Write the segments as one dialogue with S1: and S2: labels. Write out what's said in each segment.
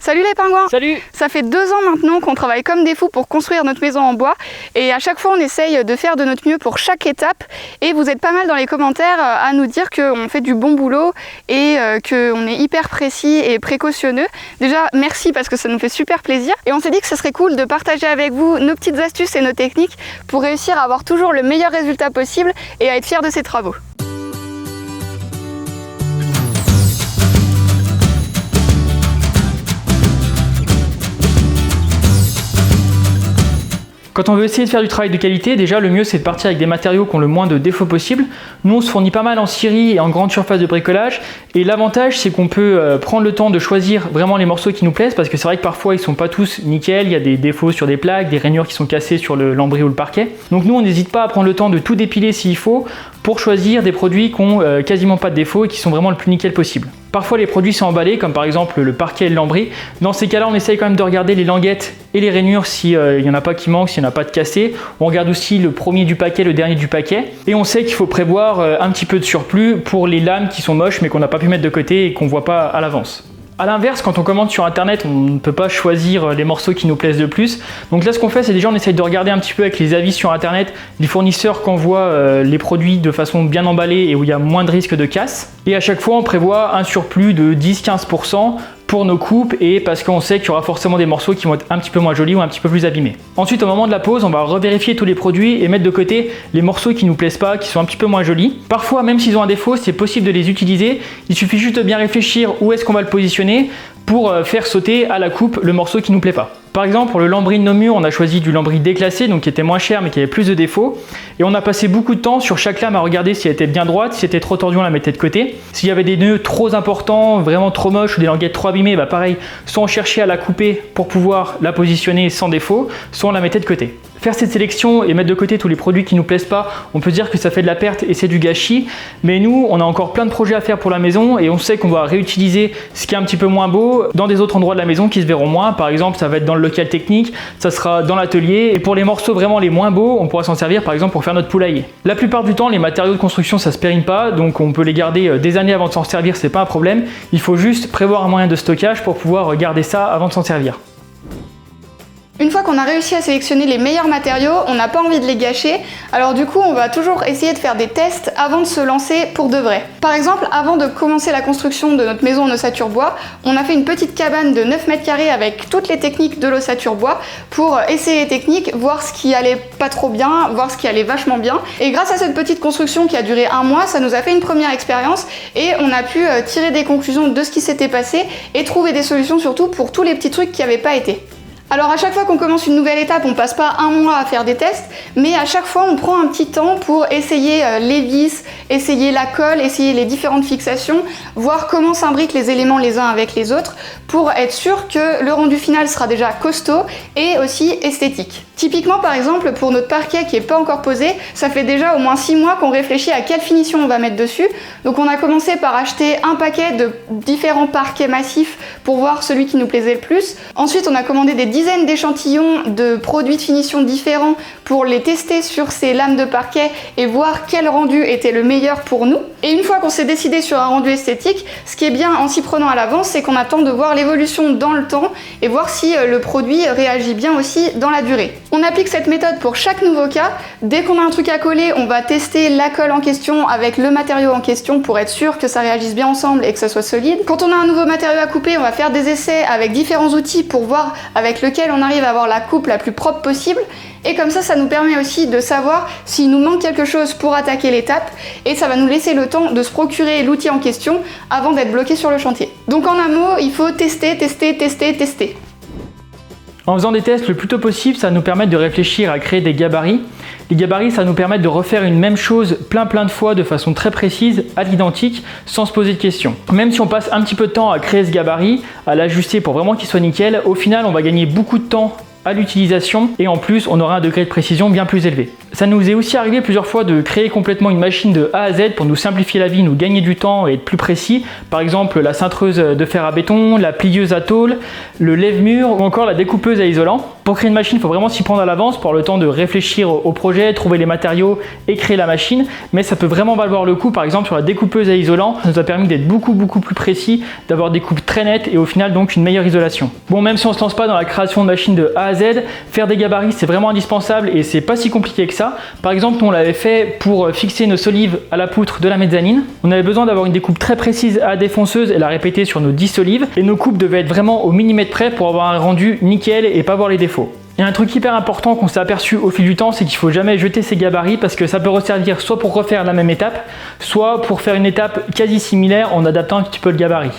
S1: Salut les pingouins!
S2: Salut!
S1: Ça fait 2 ans maintenant qu'on travaille comme des fous pour construire notre maison en bois et à chaque fois on essaye de faire de notre mieux pour chaque étape et vous êtes pas mal dans les commentaires à nous dire qu'on fait du bon boulot et qu'on est hyper précis et précautionneux. Déjà merci parce que ça nous fait super plaisir et on s'est dit que ce serait cool de partager avec vous nos petites astuces et nos techniques pour réussir à avoir toujours le meilleur résultat possible et à être fiers de ces travaux.
S2: Quand on veut essayer de faire du travail de qualité, déjà le mieux c'est de partir avec des matériaux qui ont le moins de défauts possible. Nous on se fournit pas mal en scierie et en grande surface de bricolage et l'avantage c'est qu'on peut prendre le temps de choisir vraiment les morceaux qui nous plaisent parce que c'est vrai que parfois ils sont pas tous nickel, il y a des défauts sur des plaques, des rainures qui sont cassées sur le lambris ou le parquet. Donc nous on n'hésite pas à prendre le temps de tout dépiler s'il faut pour choisir des produits qui ont quasiment pas de défauts et qui sont vraiment le plus nickel possible. Parfois les produits sont emballés comme par exemple le parquet et le lambris. Dans ces cas-là on essaye quand même de regarder les languettes et les rainures s'il n'y en a pas qui manquent, s'il n'y en a pas de cassé. On regarde aussi le premier du paquet, le dernier du paquet. Et on sait qu'il faut prévoir un petit peu de surplus pour les lames qui sont moches mais qu'on n'a pas pu mettre de côté et qu'on ne voit pas à l'avance. A l'inverse, quand on commande sur internet, on ne peut pas choisir les morceaux qui nous plaisent le plus. Donc là, ce qu'on fait, c'est déjà on essaye de regarder un petit peu avec les avis sur internet, les fournisseurs qui envoient les produits de façon bien emballée et où il y a moins de risque de casse. Et à chaque fois, on prévoit un surplus de 10-15% pour nos coupes et parce qu'on sait qu'il y aura forcément des morceaux qui vont être un petit peu moins jolis ou un petit peu plus abîmés. Ensuite, au moment de la pose, on va revérifier tous les produits et mettre de côté les morceaux qui nous plaisent pas, qui sont un petit peu moins jolis. Parfois, même s'ils ont un défaut, c'est possible de les utiliser. Il suffit juste de bien réfléchir où est-ce qu'on va le positionner pour faire sauter à la coupe le morceau qui nous plaît pas. Par exemple, pour le lambris de nos murs, on a choisi du lambris déclassé, donc qui était moins cher mais qui avait plus de défauts. Et on a passé beaucoup de temps sur chaque lame à regarder si elle était bien droite, si c'était trop tordu, on la mettait de côté. S'il y avait des nœuds trop importants, vraiment trop moches ou des languettes trop abîmées, bah pareil, soit on cherchait à la couper pour pouvoir la positionner sans défaut, soit on la mettait de côté. Faire cette sélection et mettre de côté tous les produits qui nous plaisent pas, on peut dire que ça fait de la perte et c'est du gâchis. Mais nous, on a encore plein de projets à faire pour la maison et on sait qu'on va réutiliser ce qui est un petit peu moins beau dans des autres endroits de la maison qui se verront moins. Par exemple, ça va être dans le local technique, ça sera dans l'atelier. Et pour les morceaux vraiment les moins beaux, on pourra s'en servir par exemple pour faire notre poulailler. La plupart du temps, les matériaux de construction, ça se périme pas, donc on peut les garder des années avant de s'en servir, c'est pas un problème. Il faut juste prévoir un moyen de stockage pour pouvoir garder ça avant de s'en servir.
S1: Une fois qu'on a réussi à sélectionner les meilleurs matériaux, on n'a pas envie de les gâcher, alors du coup on va toujours essayer de faire des tests avant de se lancer pour de vrai. Par exemple, avant de commencer la construction de notre maison en ossature bois, on a fait une petite cabane de 9 mètres carrés avec toutes les techniques de l'ossature bois pour essayer les techniques, voir ce qui allait pas trop bien, voir ce qui allait vachement bien. Et grâce à cette petite construction qui a duré 1 mois, ça nous a fait une première expérience et on a pu tirer des conclusions de ce qui s'était passé et trouver des solutions surtout pour tous les petits trucs qui n'avaient pas été. Alors à chaque fois qu'on commence une nouvelle étape, on passe pas 1 mois à faire des tests, mais à chaque fois on prend un petit temps pour essayer les vis, essayer la colle, essayer les différentes fixations, voir comment s'imbriquent les éléments les uns avec les autres pour être sûr que le rendu final sera déjà costaud et aussi esthétique. Typiquement par exemple pour notre parquet qui est pas encore posé, ça fait déjà au moins 6 mois qu'on réfléchit à quelle finition on va mettre dessus. Donc on a commencé par acheter un paquet de différents parquets massifs pour voir celui qui nous plaisait le plus. Ensuite on a commandé des dizaines d'échantillons de produits de finition différents pour les tester sur ces lames de parquet et voir quel rendu était le meilleur pour nous. Et une fois qu'on s'est décidé sur un rendu esthétique, ce qui est bien en s'y prenant à l'avance, c'est qu'on attend de voir l'évolution dans le temps et voir si le produit réagit bien aussi dans la durée. On applique cette méthode pour chaque nouveau cas. Dès qu'on a un truc à coller, on va tester la colle en question avec le matériau en question pour être sûr que ça réagisse bien ensemble et que ça soit solide. Quand on a un nouveau matériau à couper, on va faire des essais avec différents outils pour voir avec lequel on arrive à avoir la coupe la plus propre possible. Et comme ça nous permet aussi de savoir s'il nous manque quelque chose pour attaquer l'étape et ça va nous laisser le temps de se procurer l'outil en question avant d'être bloqué sur le chantier. Donc en un mot, il faut tester, tester, tester, tester.
S2: En faisant des tests le plus tôt possible, ça va nous permettre de réfléchir à créer des gabarits. Les gabarits, ça va nous permettre de refaire une même chose plein de fois de façon très précise, à l'identique, sans se poser de questions. Même si on passe un petit peu de temps à créer ce gabarit, à l'ajuster pour vraiment qu'il soit nickel, au final on va gagner beaucoup de temps à l'utilisation et en plus on aura un degré de précision bien plus élevé. Ça nous est aussi arrivé plusieurs fois de créer complètement une machine de A à Z pour nous simplifier la vie, nous gagner du temps et être plus précis. Par exemple la cintreuse de fer à béton, la plieuse à tôle, le lève-mur ou encore la découpeuse à isolant. Pour créer une machine, il faut vraiment s'y prendre à l'avance pour avoir le temps de réfléchir au projet, trouver les matériaux et créer la machine. Mais ça peut vraiment valoir le coup. Par exemple sur la découpeuse à isolant, ça nous a permis d'être beaucoup plus précis, d'avoir des coupes très nettes et au final donc une meilleure isolation. Bon, même si on ne se lance pas dans la création de machines de A à Z, faire des gabarits c'est vraiment indispensable et c'est pas si compliqué que ça. Par exemple, nous on l'avait fait pour fixer nos solives à la poutre de la mezzanine. On avait besoin d'avoir une découpe très précise à la défonceuse et la répéter sur nos 10 solives. Et nos coupes devaient être vraiment au millimètre près pour avoir un rendu nickel et pas voir les défauts. Et un truc hyper important qu'on s'est aperçu au fil du temps, c'est qu'il ne faut jamais jeter ses gabarits parce que ça peut resservir soit pour refaire la même étape, soit pour faire une étape quasi similaire en adaptant un petit peu le gabarit.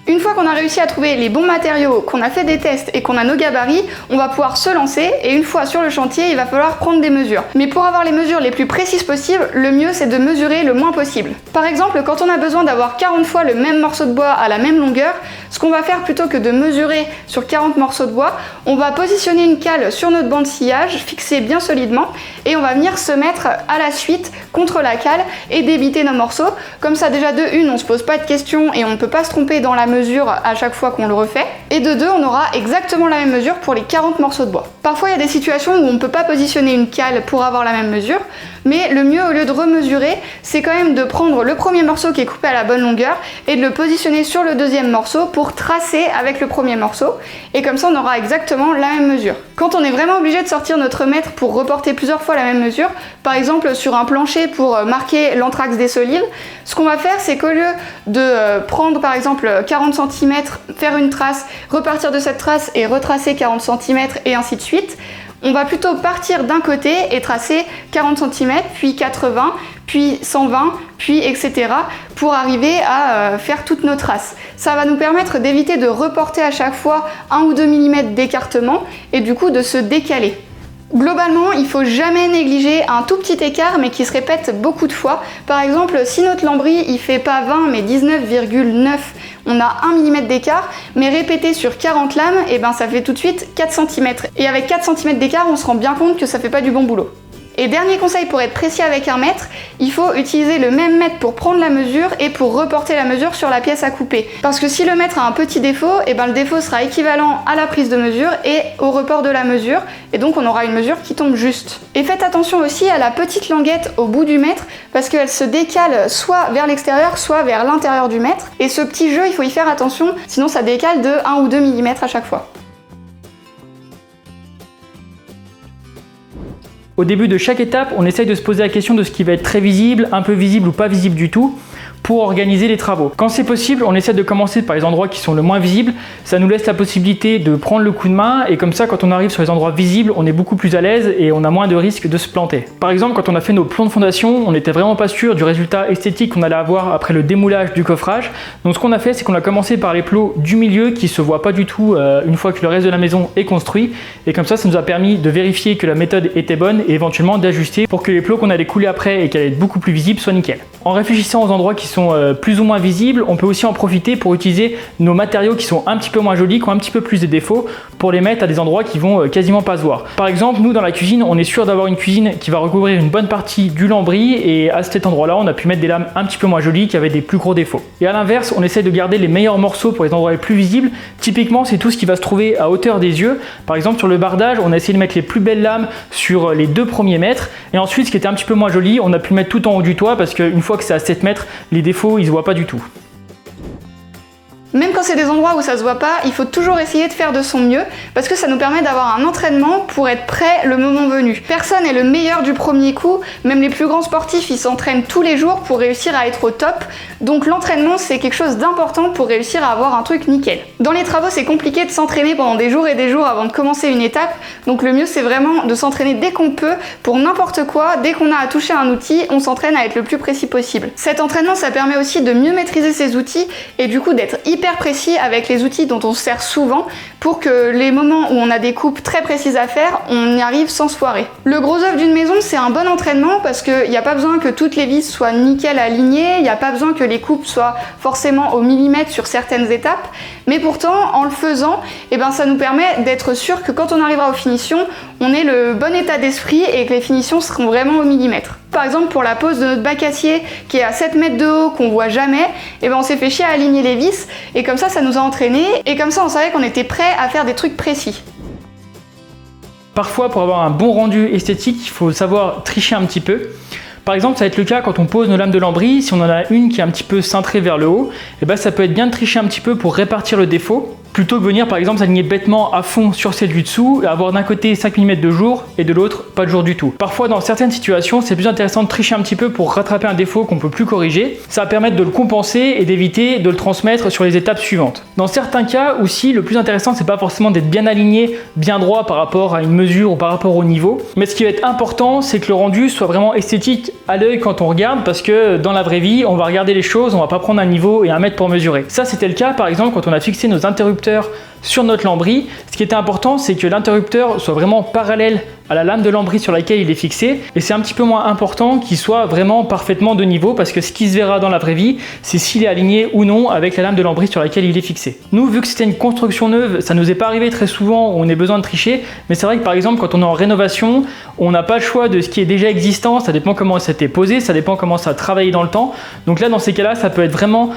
S1: Une fois qu'on a réussi à trouver les bons matériaux, qu'on a fait des tests et qu'on a nos gabarits, on va pouvoir se lancer et une fois sur le chantier, il va falloir prendre des mesures. Mais pour avoir les mesures les plus précises possibles, le mieux c'est de mesurer le moins possible. Par exemple, quand on a besoin d'avoir 40 fois le même morceau de bois à la même longueur, ce qu'on va faire plutôt que de mesurer sur 40 morceaux de bois, on va positionner une cale sur notre banc de sciage, fixée bien solidement, et on va venir se mettre à la suite contre la cale et débiter nos morceaux. Comme ça déjà de une, on se pose pas de questions et on ne peut pas se tromper dans la mesure à chaque fois qu'on le refait. Et de deux, on aura exactement la même mesure pour les 40 morceaux de bois. Parfois, il y a des situations où on ne peut pas positionner une cale pour avoir la même mesure, mais le mieux au lieu de remesurer, c'est quand même de prendre le premier morceau qui est coupé à la bonne longueur et de le positionner sur le deuxième morceau pour tracer avec le premier morceau. Et comme ça, on aura exactement la même mesure. Quand on est vraiment obligé de sortir notre mètre pour reporter plusieurs fois la même mesure, par exemple sur un plancher pour marquer l'anthrax des solives, ce qu'on va faire, c'est qu'au lieu de prendre par exemple 40 cm, faire une trace, repartir de cette trace et retracer 40 cm et ainsi de suite, on va plutôt partir d'un côté et tracer 40 cm, puis 80, puis 120, puis etc. pour arriver à faire toutes nos traces. Ça va nous permettre d'éviter de reporter à chaque fois 1 ou 2 mm d'écartement et du coup de se décaler. Globalement, il ne faut jamais négliger un tout petit écart mais qui se répète beaucoup de fois. Par exemple, si notre lambris il fait pas 20 mais 19,9, on a 1 mm d'écart, mais répété sur 40 lames, et ben ça fait tout de suite 4 cm. Et avec 4 cm d'écart, on se rend bien compte que ça fait pas du bon boulot. Et dernier conseil pour être précis avec un mètre, il faut utiliser le même mètre pour prendre la mesure et pour reporter la mesure sur la pièce à couper. Parce que si le mètre a un petit défaut, et ben le défaut sera équivalent à la prise de mesure et au report de la mesure, et donc on aura une mesure qui tombe juste. Et faites attention aussi à la petite languette au bout du mètre, parce qu'elle se décale soit vers l'extérieur, soit vers l'intérieur du mètre. Et ce petit jeu, il faut y faire attention, sinon ça décale de 1 ou 2 mm à chaque fois.
S2: Au début de chaque étape, on essaye de se poser la question de ce qui va être très visible, un peu visible ou pas visible du tout, pour organiser les travaux. Quand c'est possible, on essaie de commencer par les endroits qui sont le moins visibles. Ça nous laisse la possibilité de prendre le coup de main et comme ça, quand on arrive sur les endroits visibles, on est beaucoup plus à l'aise et on a moins de risques de se planter. Par exemple, quand on a fait nos plans de fondation, on n'était vraiment pas sûr du résultat esthétique qu'on allait avoir après le démoulage du coffrage. Donc ce qu'on a fait, c'est qu'on a commencé par les plots du milieu qui se voient pas du tout une fois que le reste de la maison est construit. Et comme ça nous a permis de vérifier que la méthode était bonne et éventuellement d'ajuster pour que les plots qu'on allait couler après et qui allaient être beaucoup plus visibles soient nickel. En réfléchissant aux endroits qui sont plus ou moins visibles, on peut aussi en profiter pour utiliser nos matériaux qui sont un petit peu moins jolis, qui ont un petit peu plus de défauts, pour les mettre à des endroits qui vont quasiment pas se voir. Par exemple, nous dans la cuisine, on est sûr d'avoir une cuisine qui va recouvrir une bonne partie du lambris et à cet endroit-là, on a pu mettre des lames un petit peu moins jolies qui avaient des plus gros défauts. Et à l'inverse, on essaie de garder les meilleurs morceaux pour les endroits les plus visibles. Typiquement, c'est tout ce qui va se trouver à hauteur des yeux. Par exemple, sur le bardage, on a essayé de mettre les plus belles lames sur les 2 premiers mètres. Et ensuite, ce qui était un petit peu moins joli, on a pu mettre tout en haut du toit parce qu'une fois que c'est à 7 mètres, les défauts, ils se voient pas du tout.
S1: Même quand c'est des endroits où ça se voit pas, il faut toujours essayer de faire de son mieux parce que ça nous permet d'avoir un entraînement pour être prêt le moment venu. Personne n'est le meilleur du premier coup, même les plus grands sportifs ils s'entraînent tous les jours pour réussir à être au top. Donc l'entraînement c'est quelque chose d'important pour réussir à avoir un truc nickel. Dans les travaux c'est compliqué de s'entraîner pendant des jours et des jours avant de commencer une étape, donc le mieux c'est vraiment de s'entraîner dès qu'on peut pour n'importe quoi. Dès qu'on a à toucher un outil, on s'entraîne à être le plus précis possible. Cet entraînement ça permet aussi de mieux maîtriser ses outils et du coup d'être hyper précis avec les outils dont on se sert souvent pour que les moments où on a des coupes très précises à faire, on y arrive sans se foirer. Le gros œuvre d'une maison, c'est un bon entraînement parce qu'il n'y a pas besoin que toutes les vis soient nickel alignées, il n'y a pas besoin que les coupes soient forcément au millimètre sur certaines étapes, Mais pourtant, en le faisant, ça nous permet d'être sûr que quand on arrivera aux finitions, on ait le bon état d'esprit et que les finitions seront vraiment au millimètre. Par exemple, pour la pose de notre bac acier qui est à 7 mètres de haut, qu'on voit jamais, on s'est fait chier à aligner les vis, et comme ça nous a entraînés, et comme ça on savait qu'on était prêt à faire des trucs précis.
S2: Parfois, pour avoir un bon rendu esthétique, il faut savoir tricher un petit peu. Par exemple, ça va être le cas quand on pose nos lames de lambris. Si on en a une qui est un petit peu cintrée vers le haut, ça peut être bien de tricher un petit peu pour répartir le défaut, plutôt que venir par exemple s'aligner bêtement à fond sur celle du dessous et avoir d'un côté 5 mm de jour et de l'autre pas de jour du tout. Parfois, dans certaines situations, c'est plus intéressant de tricher un petit peu pour rattraper un défaut qu'on peut plus corriger. Ça va permettre de le compenser et d'éviter de le transmettre sur les étapes suivantes. Dans certains cas aussi, le plus intéressant, c'est pas forcément d'être bien aligné, bien droit par rapport à une mesure ou par rapport au niveau, mais ce qui va être important, c'est que le rendu soit vraiment esthétique à l'œil quand on regarde, parce que dans la vraie vie, on va regarder les choses, on va pas prendre un niveau et un mètre pour mesurer. Ça, c'était le cas par exemple quand on a fixé nos interrupteurs sur notre lambris. Ce qui était important, c'est que l'interrupteur soit vraiment parallèle à la lame de lambris sur laquelle il est fixé, et c'est un petit peu moins important qu'il soit vraiment parfaitement de niveau, parce que ce qui se verra dans la vraie vie, c'est s'il est aligné ou non avec la lame de lambris sur laquelle il est fixé. Nous, vu que c'était une construction neuve, ça nous est pas arrivé très souvent où on ait besoin de tricher, mais c'est vrai que par exemple quand on est en rénovation, on n'a pas le choix de ce qui est déjà existant, ça dépend comment ça a été posé, ça dépend comment ça a travaillé dans le temps. Donc là, dans ces cas-là, ça peut être vraiment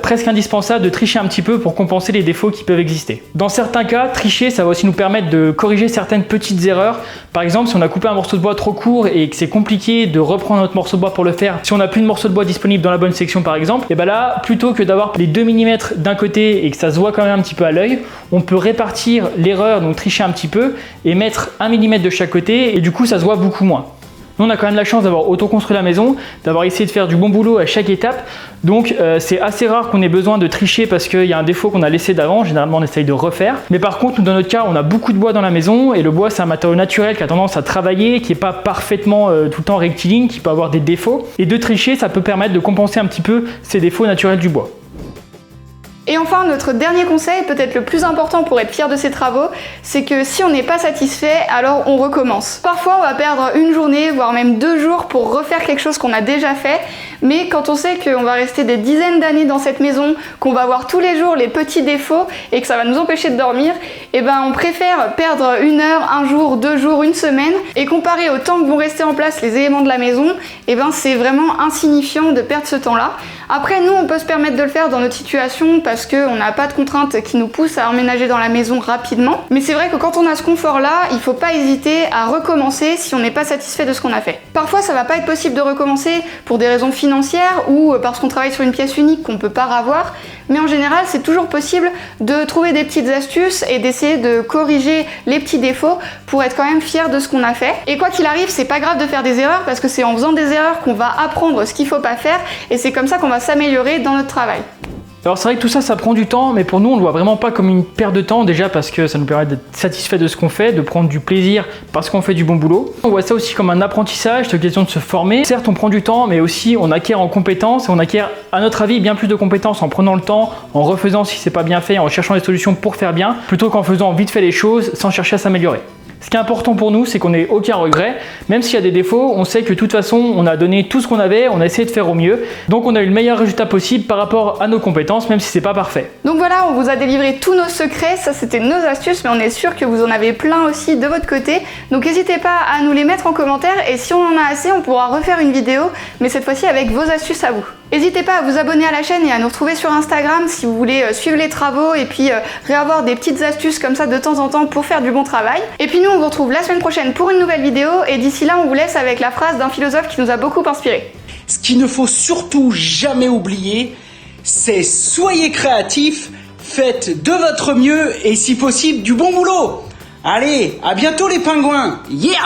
S2: presque indispensable de tricher un petit peu pour compenser les défauts qui peuvent exister. Dans certains cas, tricher, ça va aussi nous permettre de corriger certaines petites erreurs. Par exemple, si on a coupé un morceau de bois trop court et que c'est compliqué de reprendre notre morceau de bois pour le faire, si on n'a plus de morceau de bois disponible dans la bonne section par exemple, et là, plutôt que d'avoir les 2 mm d'un côté et que ça se voit quand même un petit peu à l'œil, on peut répartir l'erreur, donc tricher un petit peu et mettre 1 mm de chaque côté, et du coup ça se voit beaucoup moins. Nous, on a quand même la chance d'avoir auto-construit la maison, d'avoir essayé de faire du bon boulot à chaque étape. Donc c'est assez rare qu'on ait besoin de tricher parce qu'il y a un défaut qu'on a laissé d'avant. Généralement, on essaye de refaire. Mais par contre, nous, dans notre cas, on a beaucoup de bois dans la maison, et le bois, c'est un matériau naturel qui a tendance à travailler, qui n'est pas parfaitement tout le temps rectiligne, qui peut avoir des défauts. Et de tricher, ça peut permettre de compenser un petit peu ces défauts naturels du bois.
S1: Et enfin, notre dernier conseil, peut-être le plus important pour être fier de ses travaux, c'est que si on n'est pas satisfait, alors on recommence. Parfois, on va perdre une journée, voire même 2 jours pour refaire quelque chose qu'on a déjà fait, mais quand on sait qu'on va rester des dizaines d'années dans cette maison, qu'on va voir tous les jours les petits défauts et que ça va nous empêcher de dormir, on préfère perdre 1 heure, 1 jour, 2 jours, 1 semaine, et comparé au temps que vont rester en place les éléments de la maison, c'est vraiment insignifiant de perdre ce temps-là. Après, nous, on peut se permettre de le faire dans notre situation parce qu'on n'a pas de contraintes qui nous poussent à emménager dans la maison rapidement. Mais c'est vrai que quand on a ce confort-là, il ne faut pas hésiter à recommencer si on n'est pas satisfait de ce qu'on a fait. Parfois, ça va pas être possible de recommencer pour des raisons financières ou parce qu'on travaille sur une pièce unique qu'on peut pas ravoir. Mais en général, c'est toujours possible de trouver des petites astuces et d'essayer de corriger les petits défauts pour être quand même fier de ce qu'on a fait. Et quoi qu'il arrive, c'est pas grave de faire des erreurs parce que c'est en faisant des erreurs qu'on va apprendre ce qu'il faut pas faire, et c'est comme ça qu'on va s'améliorer dans notre travail.
S2: Alors c'est vrai que tout ça, ça prend du temps, mais pour nous, on ne le voit vraiment pas comme une perte de temps, déjà parce que ça nous permet d'être satisfait de ce qu'on fait, de prendre du plaisir parce qu'on fait du bon boulot. On voit ça aussi comme un apprentissage, c'est l'occasion de se former. Certes, on prend du temps, mais aussi on acquiert en compétences, et on acquiert, à notre avis, bien plus de compétences en prenant le temps, en refaisant si c'est pas bien fait, en cherchant des solutions pour faire bien, plutôt qu'en faisant vite fait les choses sans chercher à s'améliorer. Ce qui est important pour nous, c'est qu'on n'ait aucun regret. Même s'il y a des défauts, on sait que de toute façon, on a donné tout ce qu'on avait, on a essayé de faire au mieux. Donc on a eu le meilleur résultat possible par rapport à nos compétences, même si c'est pas parfait.
S1: Donc voilà, on vous a délivré tous nos secrets, ça c'était nos astuces, mais on est sûr que vous en avez plein aussi de votre côté. Donc n'hésitez pas à nous les mettre en commentaire, et si on en a assez, on pourra refaire une vidéo, mais cette fois-ci avec vos astuces à vous. N'hésitez pas à vous abonner à la chaîne et à nous retrouver sur Instagram si vous voulez suivre les travaux et puis réavoir des petites astuces comme ça de temps en temps pour faire du bon travail. Et puis nous, on vous retrouve la semaine prochaine pour une nouvelle vidéo, et d'ici là, on vous laisse avec la phrase d'un philosophe qui nous a beaucoup inspiré.
S3: Ce qu'il ne faut surtout jamais oublier, c'est soyez créatifs, faites de votre mieux et si possible du bon boulot. Allez, à bientôt les pingouins. Yeah!